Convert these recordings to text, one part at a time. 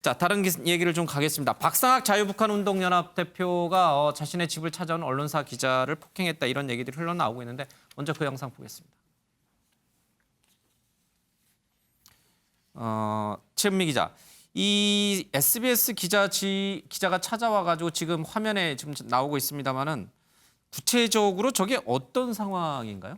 자, 다른 얘기를 좀 가겠습니다. 박상학 자유북한운동연합 대표가 자신의 집을 찾아온 언론사 기자를 폭행했다 이런 얘기들이 흘러나오고 있는데 먼저 그 영상 보겠습니다. 최은미 기자, 이 SBS 기자가 찾아와가지고 지금 화면에 지금 나오고 있습니다만은 구체적으로 저게 어떤 상황인가요?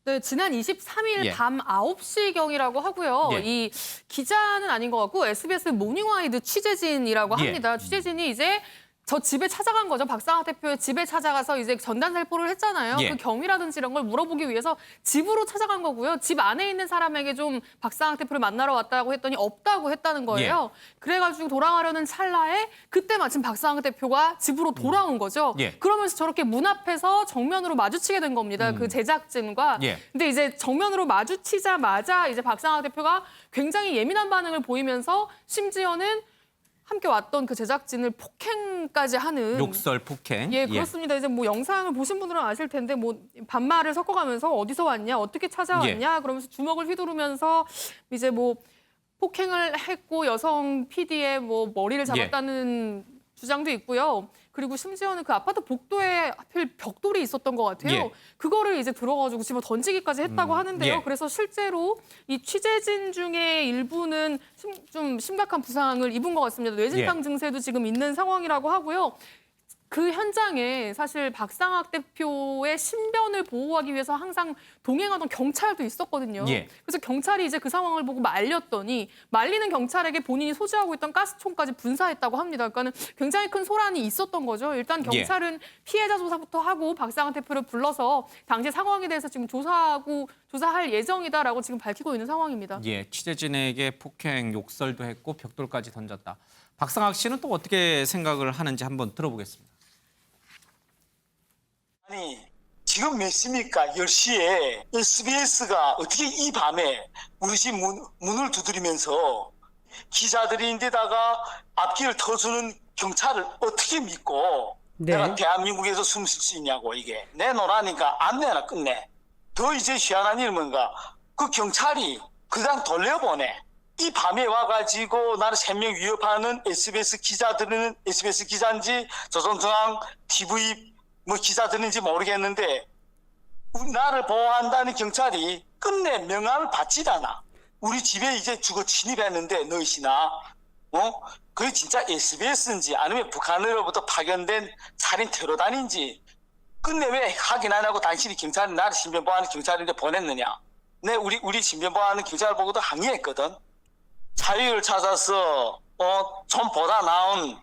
네, 지난 23일 예. 밤 9시경이라고 하고요. 예. 이 기자는 아닌 것 같고 SBS 모닝와이드 취재진이라고 예. 합니다. 취재진이 이제 저 집에 찾아간 거죠. 박상학 대표의 집에 찾아가서 이제 전단 살포를 했잖아요. 예. 그 경위라든지 이런 걸 물어보기 위해서 집으로 찾아간 거고요. 집 안에 있는 사람에게 좀 박상학 대표를 만나러 왔다고 했더니 없다고 했다는 거예요. 그래가지고 돌아가려는 찰나에 그때 마침 박상학 대표가 집으로 돌아온 거죠. 예. 그러면서 저렇게 문 앞에서 정면으로 마주치게 된 겁니다. 그 제작진과. 예. 근데 이제 정면으로 마주치자마자 이제 박상학 대표가 굉장히 예민한 반응을 보이면서 심지어는 함께 왔던 그 제작진을 폭행까지 하는 욕설, 폭행. 예, 그렇습니다. 이제 뭐 영상을 보신 분들은 아실 텐데 뭐 반말을 섞어가면서 어디서 왔냐, 어떻게 찾아왔냐 그러면서 주먹을 휘두르면서 이제 뭐 폭행을 했고 여성 PD의 뭐 머리를 잡았다는 주장도 있고요. 그리고 심지어는 그 아파트 복도에 하필 벽돌이 있었던 것 같아요. 예. 그거를 이제 들어가지고 집어 던지기까지 했다고 하는데요. 예. 그래서 실제로 이 취재진 중에 일부는 좀 심각한 부상을 입은 것 같습니다. 뇌진탕 증세도 지금 있는 상황이라고 하고요. 그 현장에 사실 박상학 대표의 신변을 보호하기 위해서 항상 동행하던 경찰도 있었거든요. 예. 그래서 경찰이 이제 그 상황을 보고 말렸더니 말리는 경찰에게 본인이 소지하고 있던 가스총까지 분사했다고 합니다. 그러니까는 굉장히 큰 소란이 있었던 거죠. 일단 경찰은 피해자 조사부터 하고 박상학 대표를 불러서 당시 상황에 대해서 지금 조사할 예정이다라고 지금 밝히고 있는 상황입니다. 예, 취재진에게 폭행, 욕설도 했고 벽돌까지 던졌다. 박상학 씨는 또 어떻게 생각을 하는지 한번 들어보겠습니다. 아니, 지금 몇 시입니까? 10시에 SBS가 어떻게 이 밤에 우리 집 문을 두드리면서 기자들인데다가 앞길을 터주는 경찰을 어떻게 믿고 내가 대한민국에서 숨 쉴 수 있냐고. 이게 내놓으라니까 안 내놔 끝내. 더 이제 희한한 일은 뭔가 그 경찰이 그냥 돌려보내. 이 밤에 와가지고 나를 생명 위협하는 SBS 기자들은 SBS 기자인지 조선중앙 TV 뭐 기자들인지 모르겠는데 나를 보호한다는 경찰이 끝내 명함을 받질 않아. 우리 집에 이제 주거 침입했는데 너희시나 그게 진짜 SBS인지 아니면 북한으로부터 파견된 살인 테러단인지 끝내 왜 확인 안 하고 당신이 경찰이 나를 신변 보호하는 경찰인데 보냈느냐. 내 우리 신변 보호하는 경찰 보고도 항의했거든. 자유를 찾아서 좀 보다 나은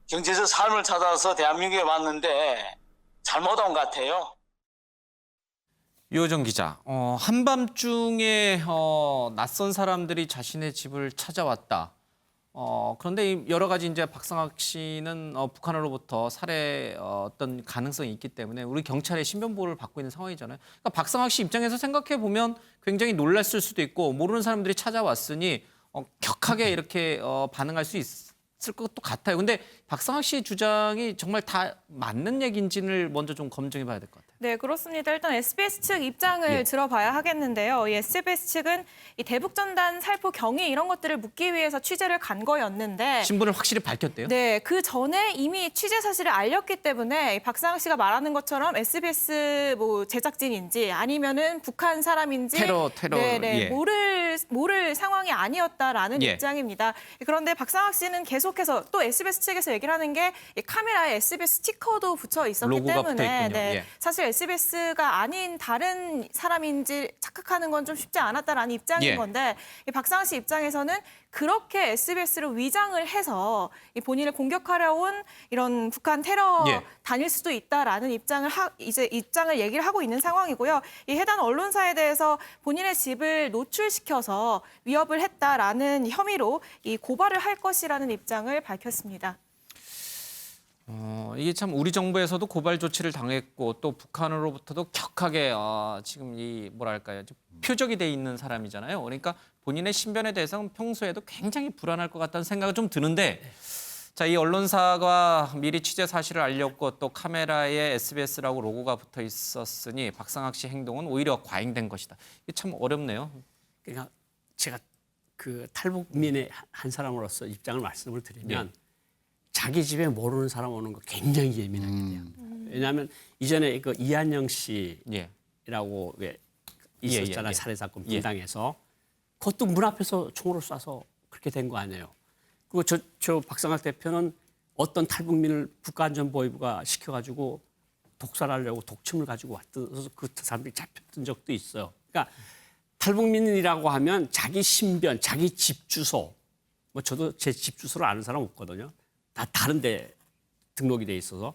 경제적 삶을 찾아서 대한민국에 왔는데 잘못 온 것 같아요. 유호정 기자, 한밤중에 낯선 사람들이 자신의 집을 찾아왔다. 그런데 여러 가지 이제 박상학 씨는 북한으로부터 살해 어떤 가능성이 있기 때문에 우리 경찰의 신변 보호를 받고 있는 상황이잖아요. 그러니까 박상학 씨 입장에서 생각해 보면 굉장히 놀랐을 수도 있고 모르는 사람들이 찾아왔으니 격하게 이렇게 반응할 수 있을 것도 같아요. 근데 박상학 씨 주장이 정말 다 맞는 얘기인지를 먼저 좀 검증해 봐야 될 것 같아요. 네, 그렇습니다. 일단 SBS 측 입장을 들어봐야 하겠는데요. 이 SBS 측은 이 대북전단 살포 경위 이런 것들을 묻기 위해서 취재를 간 거였는데 신분을 확실히 밝혔대요. 네, 그 전에 이미 취재 사실을 알렸기 때문에 이 박상학 씨가 말하는 것처럼 SBS 뭐 제작진인지 아니면은 북한 사람인지 테러 네네, 예. 모를 상황이 아니었다라는 예. 입장입니다. 그런데 박상학 씨는 계속해서 또 SBS 측에서 얘기를 하는 게 이 카메라에 SBS 스티커도 붙여 있었기 로고가 때문에 붙어 있군요. 네, 예. 사실 SBS가 아닌 다른 사람인지 착각하는 건 좀 쉽지 않았다라는 입장인 예. 건데 이 박상학 씨 입장에서는 그렇게 SBS를 위장을 해서 이 본인을 공격하려 온 이런 북한 테러 예. 단일 수도 있다라는 입장을 얘기를 하고 있는 상황이고요. 이 해당 언론사에 대해서 본인의 집을 노출시켜서 위협을 했다라는 혐의로 이 고발을 할 것이라는 입장을 밝혔습니다. 이게 참 우리 정부에서도 고발 조치를 당했고 또 북한으로부터도 격하게 지금 이 뭐랄까요 표적이 돼 있는 사람이잖아요. 그러니까 본인의 신변에 대해서는 평소에도 굉장히 불안할 것 같다는 생각이 좀 드는데 자, 이 언론사가 미리 취재 사실을 알렸고 또 카메라에 SBS라고 로고가 붙어 있었으니 박상학 씨 행동은 오히려 과잉된 것이다. 이게 참 어렵네요. 그러니까 제가 그 탈북민의 한 사람으로서 입장을 말씀을 드리면 자기 집에 모르는 사람 오는 거 굉장히 예민하게 돼요. 왜냐하면 이전에 그 이한영 씨라고 왜 있었잖아요. 살해 사건 분당에서 그것도 문 앞에서 총으로 쏴서 그렇게 된 거 아니에요. 그리고 저 박상학 대표는 어떤 탈북민을 국가안전보위부가 시켜가지고 독살하려고 독침을 가지고 왔던 그 사람들이 잡혔던 적도 있어요. 그러니까 탈북민이라고 하면 자기 신변, 자기 집 주소, 뭐 저도 제 집 주소를 아는 사람 없거든요. 다 다른데 등록이 돼 있어서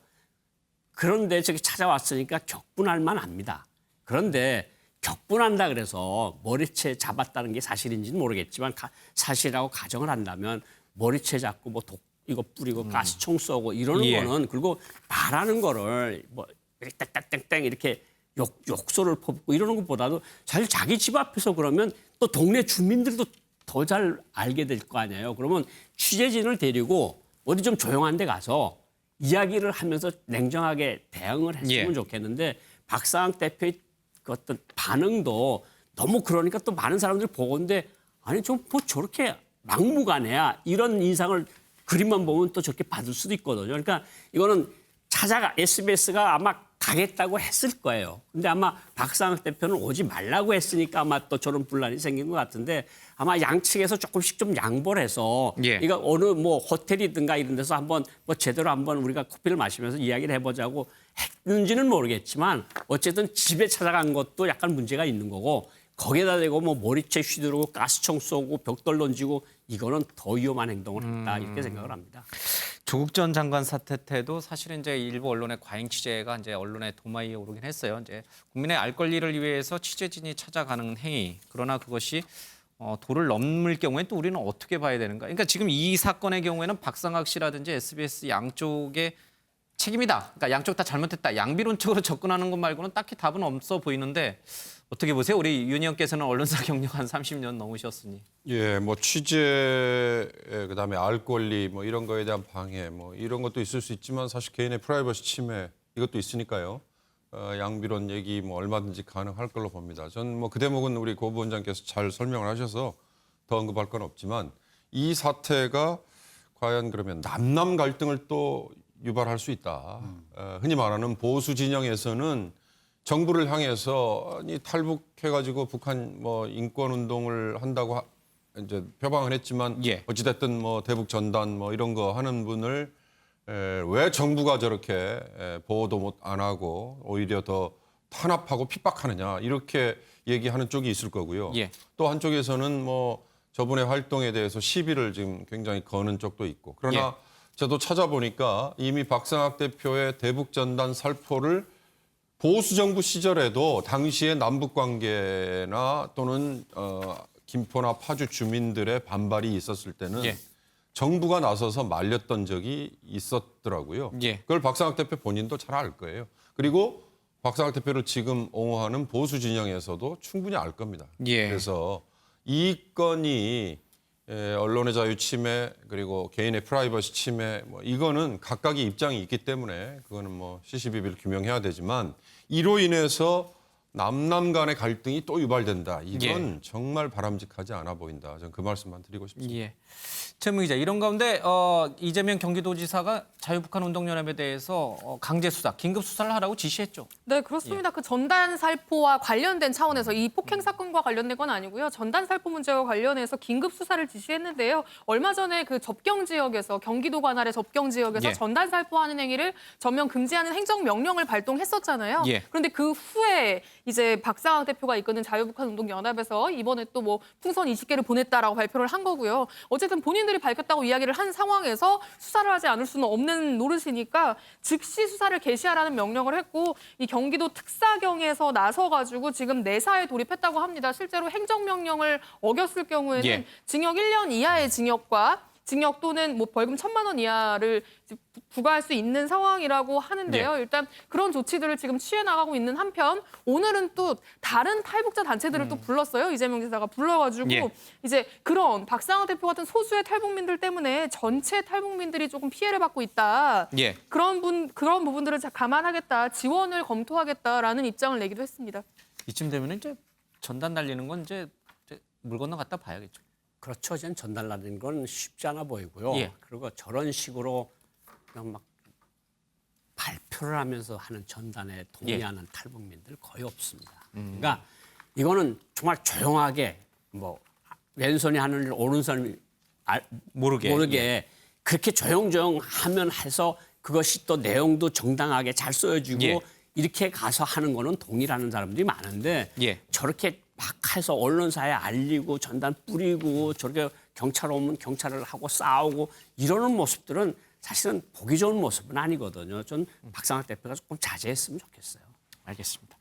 그런데 저기 찾아왔으니까 격분할 만합니다. 그런데 격분한다 그래서 머리채 잡았다는 게 사실인지는 모르겠지만 사실이라고 가정을 한다면 머리채 잡고 뭐 이거 뿌리고 가스총 쏘고 이러는 거는 그리고 말하는 거를 뭐 땡땡땡땡 이렇게 욕설을 퍼붓고 이러는 것보다도 사실 자기 집 앞에서 그러면 또 동네 주민들도 더 잘 알게 될 거 아니에요. 그러면 취재진을 데리고 어디 좀 조용한 데 가서 이야기를 하면서 냉정하게 대응을 했으면 좋겠는데 박상학 대표의 그 어떤 반응도 너무 그러니까 또 많은 사람들이 보건데 아니 좀 뭐 저렇게 막무가내야 이런 인상을 그림만 보면 또 저렇게 받을 수도 있거든요. 그러니까 이거는 SBS가 아마 가겠다고 했을 거예요. 근데 아마 박상학 대표는 오지 말라고 했으니까 아마 또 저런 분란이 생긴 것 같은데 아마 양측에서 조금씩 좀 양보를 해서 이거 어느 뭐 호텔이든가 이런 데서 한번 뭐 제대로 한번 우리가 커피를 마시면서 이야기를 해보자고 했는지는 모르겠지만 어쨌든 집에 찾아간 것도 약간 문제가 있는 거고 거기에다 대고 뭐 머리채 휘두르고 가스총 쏘고 벽돌 던지고 이거는 더 위험한 행동을 했다 이렇게 생각을 합니다. 조국 전 장관 사태 때도 사실은 이제 일부 언론의 과잉 취재가 이제 언론의 도마위에 오르긴 했어요. 이제 국민의 알 권리를 위해서 취재진이 찾아가는 행위. 그러나 그것이 도를 넘을 경우에 또 우리는 어떻게 봐야 되는가? 그러니까 지금 이 사건의 경우에는 박상학 씨라든지 SBS 양쪽의 책임이다. 그러니까 양쪽 다 잘못했다. 양비론적으로 접근하는 것 말고는 딱히 답은 없어 보이는데 어떻게 보세요? 우리 윤 의원께서는 언론사 경력 한 30년 넘으셨으니. 예, 뭐 취재, 그다음에 알 권리, 뭐 이런 거에 대한 방해, 뭐 이런 것도 있을 수 있지만 사실 개인의 프라이버시 침해 이것도 있으니까요. 양비론 얘기 뭐 얼마든지 가능할 걸로 봅니다. 전 뭐 그 대목은 우리 고 부원장께서 잘 설명을 하셔서 더 언급할 건 없지만 이 사태가 과연 그러면 남남 갈등을 또 유발할 수 있다. 흔히 말하는 보수 진영에서는 정부를 향해서 탈북해가지고 북한 뭐 인권 운동을 한다고 이제 표방을 했지만 어찌됐든 뭐 대북 전단 뭐 이런 거 하는 분을 왜 정부가 저렇게 보호도 안 하고 오히려 더 탄압하고 핍박하느냐 이렇게 얘기하는 쪽이 있을 거고요. 또 한쪽에서는 뭐 저분의 활동에 대해서 시비를 지금 굉장히 거는 쪽도 있고 그러나 저도 찾아보니까 이미 박상학 대표의 대북 전단 살포를 보수 정부 시절에도 당시의 남북 관계나 또는 김포나 파주 주민들의 반발이 있었을 때는 정부가 나서서 말렸던 적이 있었더라고요. 그걸 박상학 대표 본인도 잘 알 거예요. 그리고 박상학 대표를 지금 옹호하는 보수 진영에서도 충분히 알 겁니다. 그래서 이 건이 언론의 자유 침해 그리고 개인의 프라이버시 침해 뭐 이거는 각각의 입장이 있기 때문에 그거는 뭐 시시비비를 규명해야 되지만 이로 인해서 남남 간의 갈등이 또 유발된다. 이건 정말 바람직하지 않아 보인다. 저는 그 말씀만 드리고 싶습니다. 최문 기자, 이런 가운데 이재명 경기도지사가 자유북한운동연합에 대해서 강제 수사, 긴급 수사를 하라고 지시했죠. 네, 그렇습니다. 그 전단 살포와 관련된 차원에서 이 폭행 사건과 관련된 건 아니고요. 전단 살포 문제와 관련해서 긴급 수사를 지시했는데요. 얼마 전에 그 접경 지역에서 경기도 관할의 접경 지역에서 전단 살포하는 행위를 전면 금지하는 행정명령을 발동했었잖아요. 그런데 그 후에 이제 박상학 대표가 이끄는 자유북한운동연합에서 이번에 또 뭐 풍선 20개를 보냈다라고 발표를 한 거고요. 어쨌든 본인들이 밝혔다고 이야기를 한 상황에서 수사를 하지 않을 수는 없는 노릇이니까 즉시 수사를 개시하라는 명령을 했고 이 경기도 특사경에서 나서가지고 지금 내사에 돌입했다고 합니다. 실제로 행정명령을 어겼을 경우에는 징역 1년 이하의 징역 또는 뭐 벌금 1,000만 원 이하를 부과할 수 있는 상황이라고 하는데요. 일단 그런 조치들을 지금 취해 나가고 있는 한편 오늘은 또 다른 탈북자 단체들을 또 불렀어요. 이재명 지사가 불러가지고 이제 그런 박상학 대표 같은 소수의 탈북민들 때문에 전체 탈북민들이 조금 피해를 받고 있다. 그런 부분들을 감안하겠다, 지원을 검토하겠다라는 입장을 내기도 했습니다. 이쯤 되면 이제 전단 날리는 건 이제 물 건너 갔다 봐야겠죠. 그렇죠. 전 전달하는 건 쉽지 않아 보이고요. 예. 그리고 저런 식으로 그냥 막 발표를 하면서 하는 전단에 동의하는 탈북민들 거의 없습니다. 그러니까 이거는 정말 조용하게 뭐 왼손이 하는 일 오른손이 모르게 그렇게 조용조용 하면 해서 그것이 또 내용도 정당하게 잘 써지고 예. 이렇게 가서 하는 거는 동의하는 사람들이 많은데 예. 저렇게 막 해서 언론사에 알리고 전단 뿌리고 저렇게 경찰 오면 경찰을 하고 싸우고 이러는 모습들은 사실은 보기 좋은 모습은 아니거든요. 전 박상학 대표가 조금 자제했으면 좋겠어요. 알겠습니다.